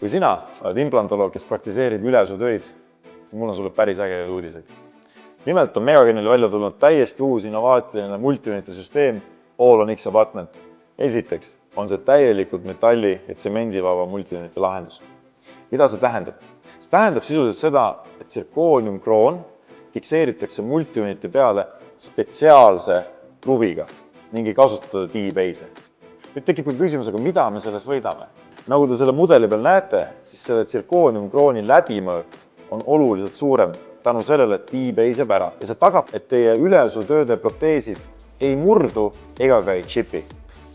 Kui sina oled implantoloog, kes praktiseerib ülesutöid, siis mul on sulle päris ägedaid uudiseid. Nimelt on Megagenil välja tulnud täiesti uus innovaatiline multiuniti süsteem All-on X abutment. Esiteks on see täielikult metalli ja tsemendivaba multiuniti lahendus. Mida see tähendab? See tähendab sisuliselt seda, et tsirkooniumkroon fikseeritakse multiuniti peale spetsiaalse kruviga ning ei kasutada T-base'e. Nüüd tekib küsimus, aga mida me sellest võidame? Nagu te selle mudeli peal näete, siis selle tsirkooniumkrooni läbimõõt on oluliselt suurem tänu sellele, et T-base jääb ära. Ja see tagab, et teie ülesutööde proteesid ei murdu ega ka ei chipi.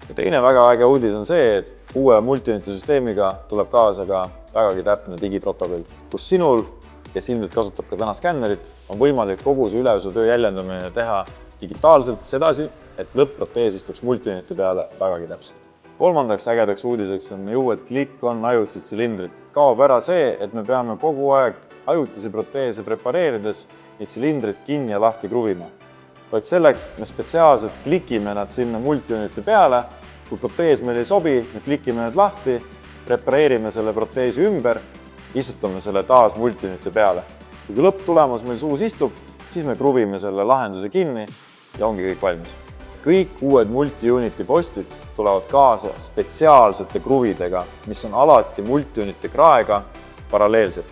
Ja teine väga äge uudis on see, et uue multiuniti süsteemiga tuleb kaasa ka vägagi täpne digiprotokoll, kus sinul, kes ilmselt kasutab ka täna skännerit, on võimalik kogu see ülesutöö jäljendamine teha digitaalselt sedasi, et lõpp-protees istuks multiuniti peale vägagi täpselt. Kolmandaks ägedaks uudiseks on meie uued click-on ajutised tsilindrid. Kaob ära see, et me peame kogu aeg ajutisi proteese prepareerides neid tsilindrid kinni ja lahti kruvima. Vaid selleks me spetsiaalselt klikime nad sinna multiuniti peale. Kui protees meil ei sobi, me klikime need lahti, prepareerime selle proteesi ümber, istutame selle taas multiuniti peale. Kui lõpptulemus meil suus istub, siis me kruvime selle lahenduse kinni ja ongi kõik valmis. Kõik uued multiuniti postid tulevad kaasa spetsiaalsete kruvidega, mis on alati multiuniti kraega paralleelsed.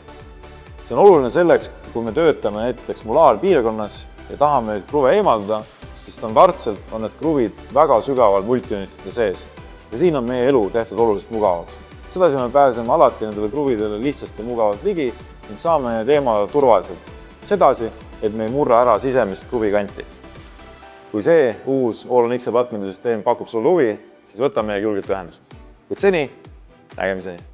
See on oluline selleks, kui me töötame näiteks molaarpiirkonnas ja tahame neid kruve eemaldada, siis standardselt on need kruvid väga sügaval multiunitite sees. Ja siin on meie elu tehtud oluliselt mugavaks. Sedasi me pääseme alati nendele kruvidele lihtsasti mugavalt ligi ning saame need eemaldada turvaliselt. Sedasi, et me ei murra ära sisemist kruvikanti. Kui see uus All-on X abutmenti süsteem pakub sulle huvi, siis võta meiega julgelt ühendust. Kuid seni, nägemiseni!